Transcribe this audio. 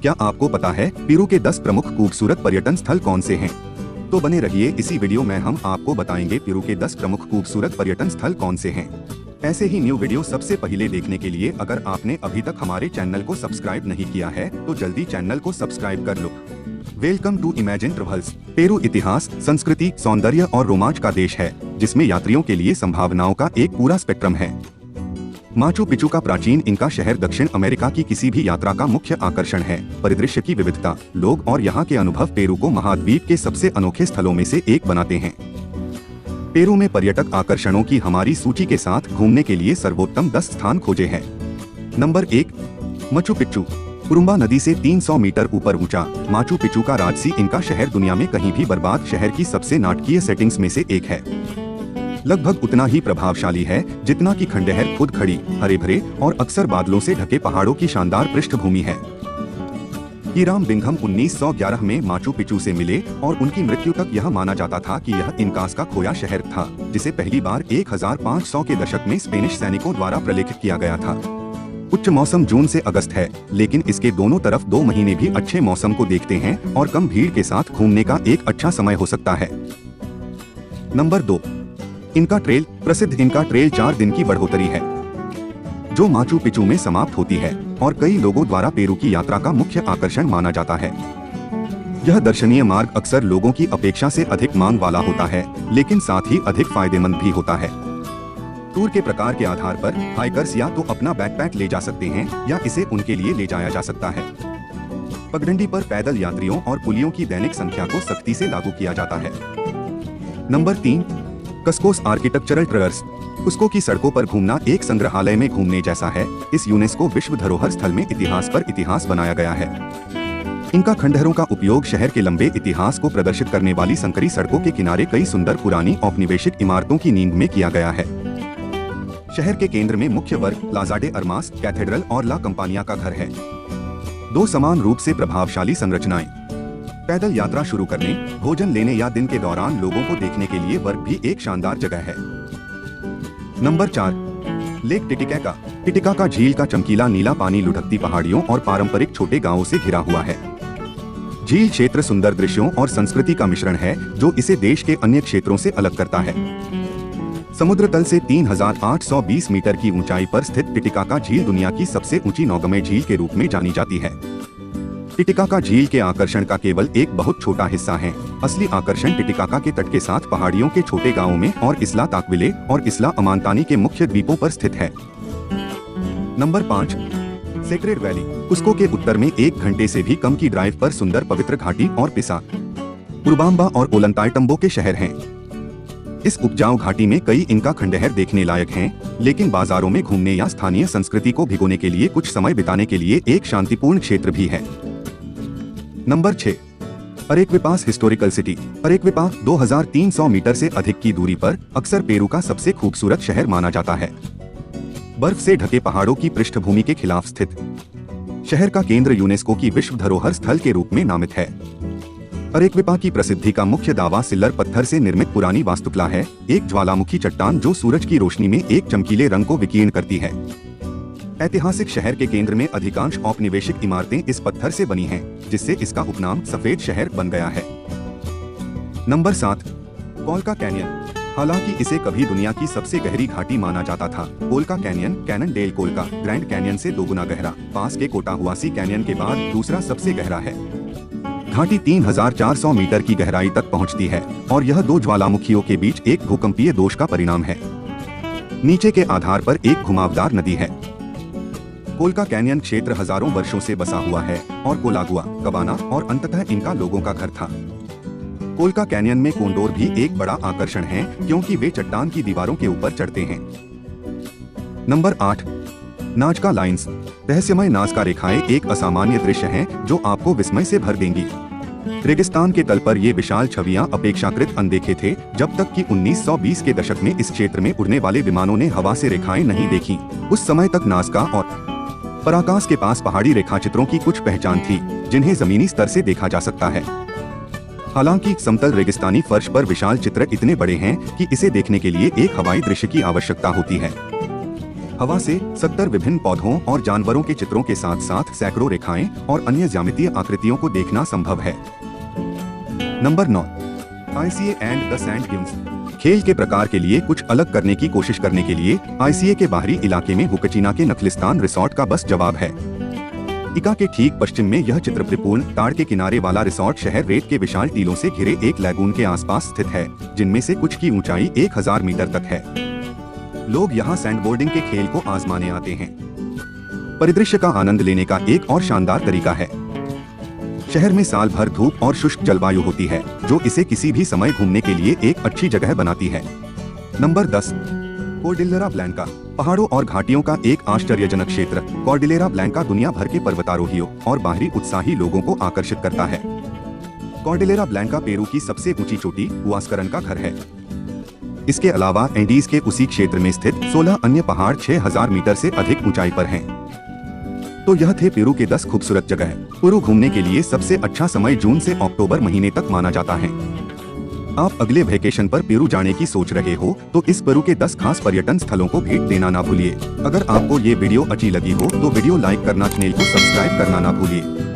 क्या आपको पता है पेरू के 10 प्रमुख खूबसूरत पर्यटन स्थल कौन से हैं? तो बने रहिए, इसी वीडियो में हम आपको बताएंगे पेरू के 10 प्रमुख खूबसूरत पर्यटन स्थल कौन से हैं। ऐसे ही न्यू वीडियो सबसे पहले देखने के लिए अगर आपने अभी तक हमारे चैनल को सब्सक्राइब नहीं किया है तो जल्दी चैनल को सब्सक्राइब कर लो। Welcome to imagine travels. Peru इतिहास, संस्कृति, सौंदर्य और रोमांच का देश है, जिसमें यात्रियों के लिए संभावनाओं का एक पूरा स्पेक्ट्रम है। माचू पिचू का प्राचीन इनका शहर दक्षिण अमेरिका की किसी भी यात्रा का मुख्य आकर्षण है। परिदृश्य की विविधता, लोग और यहाँ के अनुभव पेरू को महाद्वीप के सबसे अनोखे स्थलों में से एक बनाते हैं। पेरू में पर्यटक आकर्षणों की हमारी सूची के साथ घूमने के लिए सर्वोत्तम 10 स्थान खोजे हैं। Number 1, Machu Picchu. पुरुम्बा नदी से 300 मीटर ऊपर ऊंचा माचू पिच्चू का राजसी इनका शहर दुनिया में कहीं भी बर्बाद शहर की सबसे नाटकीय सेटिंग्स में से एक है। लगभग उतना ही प्रभावशाली है जितना कि खंडहर खुद खड़ी, हरे भरे और अक्सर बादलों से ढके पहाड़ों की शानदार पृष्ठभूमि है। हीराम बिंघम 1911 में माचू पिचू से मिले और उनकी मृत्यु तक यह माना जाता था कि यह इनकास का खोया शहर था, जिसे पहली बार 1500 के दशक में स्पेनिश सैनिकों द्वारा प्रलेखित किया गया था। उच्च मौसम जून से अगस्त है, लेकिन इसके दोनों तरफ 2 महीने भी अच्छे मौसम को देखते हैं और कम भीड़ के साथ घूमने का एक अच्छा समय हो सकता है। नंबर 2, इनका ट्रेल। प्रसिद्ध इनका ट्रेल 4 दिन की बढ़ोतरी है, जो माचू पिचू में समाप्त होती है और कई लोगों द्वारा पेरू की यात्रा का मुख्य आकर्षण माना जाता है। यह दर्शनीय मार्ग अक्सर लोगों की अपेक्षा से अधिक मांग वाला होता है, लेकिन साथ ही अधिक फायदेमंद भी होता है। टूर के प्रकार के आधार पर हाइकर्स या तो अपना बैकपैक ले जा सकते हैं या इसे उनके लिए ले जाया जा सकता है। पगडंडी पर पैदल यात्रियों और पुलियों की दैनिक संख्या को सख्ती से लागू किया जाता है। Number 3, कस्कोस architectural ट्रेवर्स। कुस्को की सड़कों पर घूमना एक संग्रहालय में घूमने जैसा है। इस यूनेस्को विश्व धरोहर स्थल में इतिहास पर इतिहास बनाया गया है। इनका खंडहरों का उपयोग शहर के लंबे इतिहास को प्रदर्शित करने वाली संकरी सड़कों के किनारे कई सुंदर पुरानी औपनिवेशिक इमारतों की नींव में किया गया है। शहर के केंद्र में मुख्य वर्ग प्लाजा डे अर्मास, कैथेड्रल और ला कंपानिया का घर है। 2 समान रूप से प्रभावशाली संरचनाएं। पैदल यात्रा शुरू करने, भोजन लेने या दिन के दौरान लोगों को देखने के लिए वर्ग भी एक शानदार जगह है। Number 4, lake Titicaca. टिटिकाका झील का चमकीला नीला पानी लुढ़कती पहाड़ियों और पारंपरिक छोटे गांवों से घिरा हुआ है। झील क्षेत्र सुंदर दृश्यों और संस्कृति का मिश्रण है, जो इसे देश के अन्य क्षेत्रों से अलग करता है। समुद्र तल से 3820 मीटर की ऊंचाई पर स्थित टिटिकाका झील दुनिया की सबसे ऊंची नौगम्य झील के रूप में जानी जाती है। टिटिकाका झील के आकर्षण का केवल एक बहुत छोटा हिस्सा है। असली आकर्षण टिटिकाका के तट के साथ पहाड़ियों के छोटे गांवों में और इसला ताकविले और इसला अमांतानी के मुख्य द्वीपों पर स्थित है। Number 5, sacred valley. कुस्को के उत्तर में 1 घंटे से भी कम की ड्राइव पर सुंदर पवित्र घाटी और पिसा, पुरबाम्बा और ओलंताइटम्बो के शहर हैं। इस उपजाऊ घाटी में कई इनका खंडहर देखने लायक हैं, लेकिन बाजारों में घूमने या स्थानीय संस्कृति को भिगोने के लिए कुछ समय बिताने के लिए एक शांतिपूर्ण क्षेत्र भी है। Number 6, Arequipa's historical city. Arequipa 2300 metre से अधिक की दूरी पर अक्सर पेरू का सबसे खूबसूरत शहर माना जाता है। बर्फ से ढके पहाड़ों की पृष्ठभूमि के खिलाफ स्थित शहर का केंद्र यूनेस्को की विश्व धरोहर स्थल के रूप में नामित है। अरेक्विपा की प्रसिद्धि का मुख्य दावा सिल्लर पत्थर से निर्मित पुरानी वास्तुकला है, एक ज्वालामुखी चट्टान जो सूरज की रोशनी में एक चमकीले रंग को विकीर्ण करती है। ऐतिहासिक शहर के केंद्र में अधिकांश औपनिवेशिक इमारतें इस पत्थर से बनी हैं, जिससे इसका उपनाम सफेद शहर बन गया है। Number 7, Colca Canyon. हालांकि इसे कभी दुनिया की सबसे गहरी घाटी माना जाता था, Colca Canyon, Canon del Colca, Grand Canyon से 2 गुना गहरा, पास के कोटाहुआसी कैनियन के बाद दूसरा सबसे गहरा है। घाटी 3400 मीटर की गहराई तक पहुंचती है और यह 2 ज्वालामुखियों के बीच एक भूकंपीय दोष का परिणाम है। नीचे के आधार पर एक घुमावदार नदी है। कोलका कैनियन क्षेत्र हजारों वर्षों से बसा हुआ है और कोलागुआ, कबाना और अंततः इनका लोगों का घर था। कोलका कैनियन में कोंडोर भी एक बड़ा आकर्षण है, क्योंकि वे चट्टान की दीवारों के ऊपर चढ़ते हैं। Number 8, नाजका lines. रहस्यमय नाजका रेखाएं एक असामान्य दृश्य है जो आपको विस्मय से भर देंगी। रेगिस्तान के तल पर ये विशाल छवियां अपेक्षाकृत अनदेखे थे, जब तक कि 1920 के दशक में इस क्षेत्र में उड़ने वाले विमानों ने हवा से रेखाएं नहीं देखी। उस समय तक नाजका और पराकास के पास पहाड़ी रेखाचित्रों की कुछ पहचान थी, जिन्हें जमीनी स्तर से देखा जा सकता है। हालांकि समतल रेगिस्तानी फर्श पर विशाल चित्र इतने बड़े हैं कि इसे देखने के लिए एक हवाई दृश्य की आवश्यकता होती है। हवा से 70 विभिन्न पौधों और जानवरों के चित्रों के साथ साथ सैकड़ों रेखाएं और अन्य ज्यामितीय आकृतियों को देखना संभव है। Number 9, ICA and the sand dunes. खेल के प्रकार के लिए कुछ अलग करने की कोशिश करने के लिए आईसीए के बाहरी इलाके में हुकचिना के नखलिस्तान रिसोर्ट का बस जवाब है। इका के ठीक पश्चिम में यह चित्रपूर्ण ताड़ के किनारे वाला रिसोर्ट शहर रेत के विशाल टीलों से घिरे एक लैगून के आसपास स्थित है, जिनमें से कुछ की ऊंचाई 1000 मीटर तक है। लोग यहाँ सैंडबोर्डिंग के खेल को आजमाने आते हैं। परिदृश्य का आनंद लेने का एक और शानदार तरीका है। शहर में साल भर धूप और शुष्क जलवायु होती है, जो इसे किसी भी समय घूमने के लिए एक अच्छी जगह बनाती है। Number 10, Cordillera Blanca. पहाड़ों और घाटियों का एक आश्चर्यजनक क्षेत्र कॉर्डिलेरा ब्लैंका दुनिया भर के पर्वतारोहियों और बाहरी उत्साही लोगों को आकर्षित करता है। कॉर्डिलेरा ब्लैंका पेरू की सबसे ऊंची चोटी हुआस्करन का घर है। इसके अलावा एंडीज के उसी क्षेत्र में स्थित 16 अन्य पहाड़ 6000 मीटर से अधिक ऊंचाई पर हैं। तो यह थे पेरू के 10 खूबसूरत जगह। पेरू घूमने के लिए सबसे अच्छा समय जून से अक्टूबर महीने तक माना जाता है। आप अगले वेकेशन पर पेरू जाने की सोच रहे हो तो इस पेरू के 10 खास पर्यटन स्थलों को भेंट देना ना भूलिए। अगर आपको ये वीडियो अच्छी लगी हो तो वीडियो लाइक करना, चैनल को सब्सक्राइब करना ना भूलिए।